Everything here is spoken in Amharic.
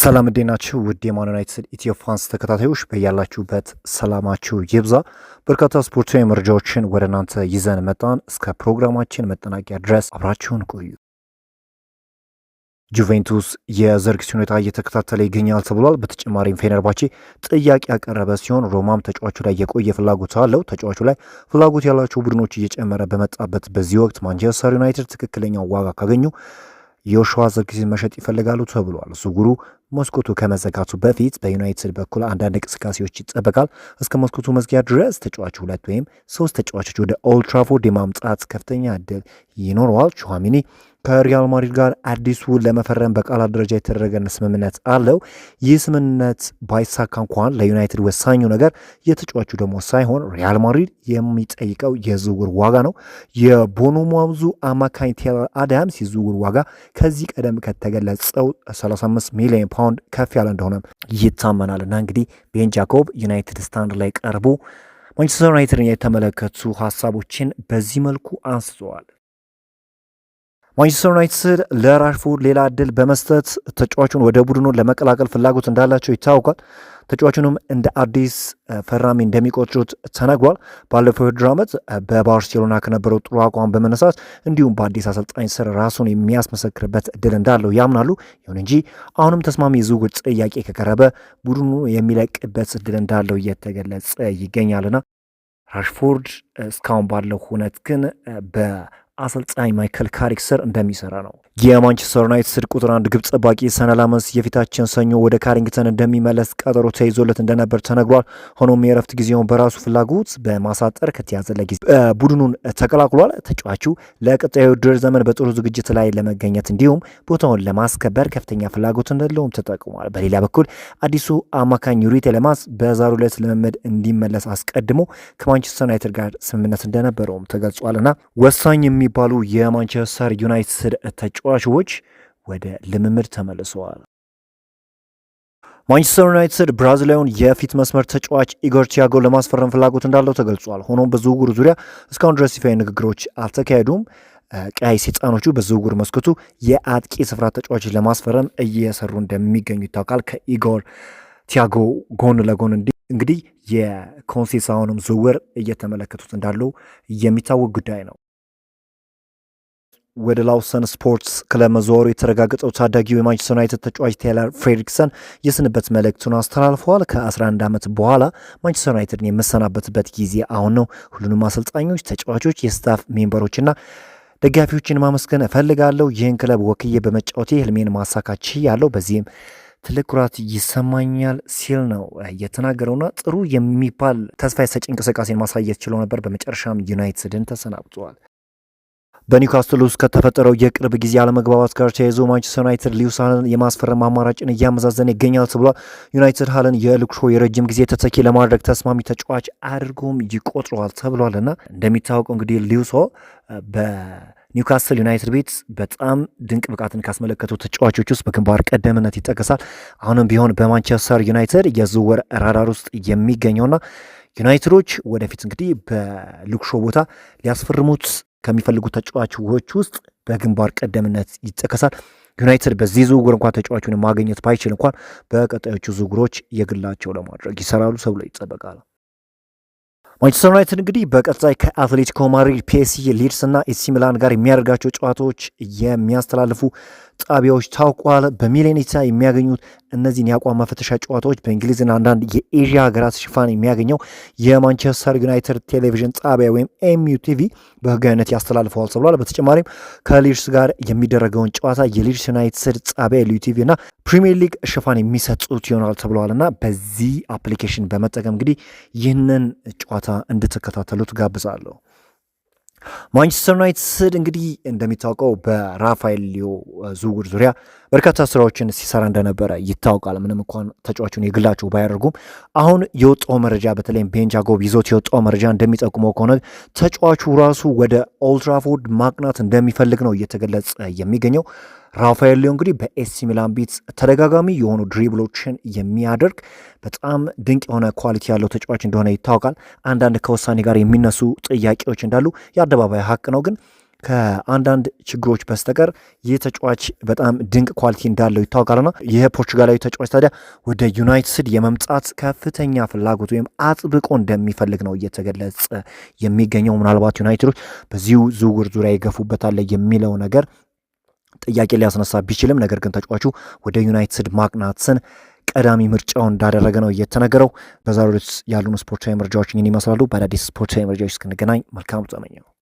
ሰላም እንዴናችሁ ውድ የማን ዩናይትድ ኢትዮ ፋንስ ተከታታዮች በያላችሁበት ሰላማችሁ ይብዛ። በርካታ ስፖርታዊ መረጃዎችን ወደ እናንተ ይዘን መጣን። እስከ ፕሮግራማችን መጠናቂያ ድረስ አብራችሁን ቆዩ። ጁቬንቱስ የዘርጊስ ሁኔታ እየተከታተለ ይገኛል ተብሏል። በተጨማሪም ፌነርባቼ ጥያቄ ያቀረበ ሲሆን ሮማም ተጫዋቹ ላይ የቆየ ፍላጎት አለው። ተጫዋቹ ላይ ፍላጎት ያላቸው ቡድኖች እየጨመረ በመጣበት በዚህ ወቅት ማንቸስተር ዩናይትድ ትክክለኛው ዋጋ ካገኙ የዮሹዋ ዘርጊስን መሸጥ ይፈልጋሉ ተብሏል። ዝውውሩ መስኮቱ ከመዘጋቱ በፊት በዩናይትድ በኩል አንዳንድ እንቅስቃሴዎች ይጠበቃል። እስከ መስኮቱ መዝጊያ ድረስ ተጫዋቹ 2 ወይም 3 ተጫዋቾች ወደ ኦልድ ትራፎርድ የማምጣት ከፍተኛ እድል ይኖረዋል። ቹዋሚኒ ከሪያል ማድሪድ ጋር አዲስ ውል ለመፈረም በቃላት ደረጃ የተደረገ ስምምነት አለው። ይህ ስምምነት ባይሳካ እንኳን ለዩናይትድ ወሳኙ ነገር የተጫዋቹ ደግሞ ሳይሆን ሪያል ማድሪድ የሚጠይቀው የዝውውር ዋጋ ነው። የቦርንማውዙ አማካኝ ቴይለር አዳምስ የዝውውር ዋጋ ከዚህ ቀደም ከተገለጸው 35 ሚሊዮን ፓውንድ ከፍ ያለ እንደሆነ ይታመናል እና እንግዲህ ቤን ጃኮብ ዩናይትድ ስታንድ ላይ ቀርቦ ማንቸስተር ዩናይትድን የተመለከቱ ሀሳቦችን በዚህ መልኩ አንስተዋል። ማንቸስተር ዩናይትድ ለራሽፎርድ ሌላ እድል በመስጠት ተጫዋቹን ወደ ቡድኑ ለመቀላቀል ፍላጎት እንዳላቸው ይታወቃል። ተጫዋቹንም እንደ አዲስ ፈራሚ እንደሚቆጥሩት ተነግሯል። ባለፈው የውድድር ዓመት በባርሴሎና ከነበረው ጥሩ አቋም በመነሳት እንዲሁም በአዲስ አሰልጣኝ ስር ራሱን የሚያስመሰክርበት እድል እንዳለው ያምናሉ። ይሁን እንጂ አሁንም ተስማሚ የዝውውር ጥያቄ ከቀረበ ቡድኑ የሚለቅበት እድል እንዳለው እየተገለጸ ይገኛልና ራሽፎርድ እስካሁን ባለው ሁነት ግን አሰልጣኝ ማይከል ካሪክ ስር እንደሚሰራ ነው። የማንቸስተር ዩናይትድ ቁጥር 1 ግብ ጠባቂ ሰነ ላመንስ የፊታችን ሰኞ ወደ ካሪንግተን እንደሚመለስ ቀጠሮ ተይዞለት እንደነበር ተነግሯል። ሆኖም የእረፍት ጊዜውን በራሱ ፍላጎት በማሳጠር ከተያዘለት ጊዜ ቡድኑን ተቀላቅሏል። ተጫዋቹ ለቀጣዩ ውድድር ዘመን በጥሩ ዝግጅት ላይ ለመገኘት እንዲሁም ቦታውን ለማስከበር ከፍተኛ ፍላጎት እንደሌለውም ተጠቅሟል። በሌላ በኩል አዲሱ አማካኝ ዩሪ ቴሌማንስ በዛሬው ዕለት ልምምድ እንዲመለስ አስቀድሞ ከማንቸስተር ዩናይትድ ጋር ስምምነት እንደነበረውም ተገልጿልና ወሳኝ የሚባሉ የማንቸስተር ዩናይትድ ተጫዋቾች ወደ ልምምድ ተመልሰዋል። ማንቸስተር ዩናይትድ ብራዚላዊውን የፊት መስመር ተጫዋች ኢጎር ቲያጎ ለማስፈረም ፍላጎት እንዳለው ተገልጿል። ሆኖም በዝውውሩ ዙሪያ እስካሁን ድረስ ይፋዊ ንግግሮች አልተካሄዱም። ቀይ ሰይጣኖቹ በዝውውር መስኮቱ የአጥቂ ስፍራ ተጫዋች ለማስፈረም እየሰሩ እንደሚገኙ ይታወቃል። ከኢጎር ቲያጎ ጎን ለጎን እንግዲህ የኮንሴሳውንም ዝውውር እየተመለከቱት እንዳለው የሚታወቅ ጉዳይ ነው። ወደ ላውሰን ስፖርትስ ክለብ መዘዋወሩ የተረጋገጠው ታዳጊው የማንቸስተር ዩናይትድ ተጫዋች ቴይለር ፍሬድሪክሰን የስንበት መልእክቱን አስተላልፈዋል። ከ11 ዓመት በኋላ ማንቸስተር ዩናይትድን የምሰናበትበት ጊዜ አሁን ነው። ሁሉንም አሰልጣኞች፣ ተጫዋቾች፣ የስታፍ ሜምበሮችና ደጋፊዎችን ማመስገን እፈልጋለሁ። ይህን ክለብ ወክዬ በመጫወቴ ህልሜን ማሳካት ችያለሁ። በዚህም ትልቅ ኩራት ይሰማኛል ሲል ነው የተናገረውና ጥሩ የሚባል ተስፋ ሰጪ እንቅስቃሴን ማሳየት ችሎ ነበር። በመጨረሻም ዩናይትድን ተሰናብተዋል። በኒውካስትል ውስጥ ከተፈጠረው የቅርብ ጊዜ አለመግባባት ጋር ተያይዞ ማንቸስተር ዩናይትድ ሊዩስ ሃለን የማስፈረም አማራጭን እያመዛዘነ ይገኛል ተብሏል። ዩናይትድ ሃለን የሉክ ሾው የረጅም ጊዜ ተተኪ ለማድረግ ተስማሚ ተጫዋች አድርጎም ይቆጥረዋል ተብሏል እና እንደሚታወቀው እንግዲህ ሊዩስ በኒውካስትል ዩናይትድ ቤት በጣም ድንቅ ብቃትን ካስመለከቱ ተጫዋቾች ውስጥ በግንባር ቀደምነት ይጠቀሳል። አሁንም ቢሆን በማንቸስተር ዩናይትድ የዝውውር ራዳር ውስጥ የሚገኘውና ዩናይትዶች ወደፊት እንግዲህ በሉክ ሾው ቦታ ሊያስፈርሙት ከሚፈልጉ ተጫዋቾች ውስጥ በግንባር ቀደምነት ይጠቀሳል። ዩናይትድ በዚህ ዝውውር እንኳን ተጫዋቹን ማግኘት ባይችል እንኳን በቀጣዮቹ ዝውውሮች የግላቸው ለማድረግ ይሰራሉ ተብሎ ይጠበቃል። ማንቸስተር ዩናይትድ እንግዲህ በቀጣይ ከአትሌቲኮ ማድሪድ፣ ፒኤስጂ፣ ሊድስ እና ኤሲ ሚላን ጋር የሚያደርጋቸው ጨዋታዎች የሚያስተላልፉ ጣቢያዎች ታውቋል። በሚሊዮኔታ የሚያገኙት እነዚህን የአቋም መፈተሻ ጨዋታዎች በእንግሊዝና አንዳንድ የኤዥያ ሀገራት ሽፋን የሚያገኘው የማንቸስተር ዩናይትድ ቴሌቪዥን ጣቢያ ወይም ኤምዩቲቪ በህጋዊነት ያስተላልፈዋል ተብሏል። በተጨማሪም ከሊድስ ጋር የሚደረገውን ጨዋታ የሊድስ ዩናይትድ ጣቢያ ኤልዩቲቪ እና ፕሪሚየር ሊግ ሽፋን የሚሰጡት ይሆናል ተብሏል እና በዚህ አፕሊኬሽን በመጠቀም እንግዲህ ይህንን ጨዋታ እንድትከታተሉት ጋብዛለሁ። ማንቸስተር ዩናይትድ እንግዲህ እንደሚታወቀው በራፋኤል ሊዮ ዝውውር ዙሪያ በርካታ ስራዎችን ሲሰራ እንደነበረ ይታወቃል። ምንም እንኳን ተጫዋቹን የግላቸው ባያደርጉም አሁን የወጣው መረጃ በተለይም ቤን ጃኮብ ይዞት የወጣው መረጃ እንደሚጠቁመው ከሆነ ተጫዋቹ ራሱ ወደ ኦልድ ትራፎርድ ማቅናት እንደሚፈልግ ነው እየተገለጸ የሚገኘው። ራፋኤል ሊዮ እንግዲህ በኤሲ ሚላን ቤት ተደጋጋሚ የሆኑ ድሪብሎችን የሚያደርግ በጣም ድንቅ የሆነ ኳሊቲ ያለው ተጫዋች እንደሆነ ይታወቃል። አንዳንድ ከውሳኔ ጋር የሚነሱ ጥያቄዎች እንዳሉ የአደባባይ ሀቅ ነው። ግን ከአንዳንድ ችግሮች በስተቀር ይህ ተጫዋች በጣም ድንቅ ኳሊቲ እንዳለው ይታወቃልና ይህ ፖርቹጋላዊ ተጫዋች ታዲያ ወደ ዩናይትድ የመምጣት ከፍተኛ ፍላጎት ወይም አጥብቆ እንደሚፈልግ ነው እየተገለጸ የሚገኘው። ምናልባት ዩናይትዶች በዚሁ ዝውውር ዙሪያ ይገፉበታል የሚለው ነገር ጥያቄ ሊያስነሳ ቢችልም ነገር ግን ተጫዋቹ ወደ ዩናይትድ ማቅናትን ቀዳሚ ምርጫው እንዳደረገ ነው እየተነገረው። በዛሬው ዕለት ያሉን ስፖርታዊ መረጃዎች ይህን ይመስላሉ። በአዳዲስ ስፖርታዊ መረጃዎች እስክንገናኝ መልካም ተመኘው።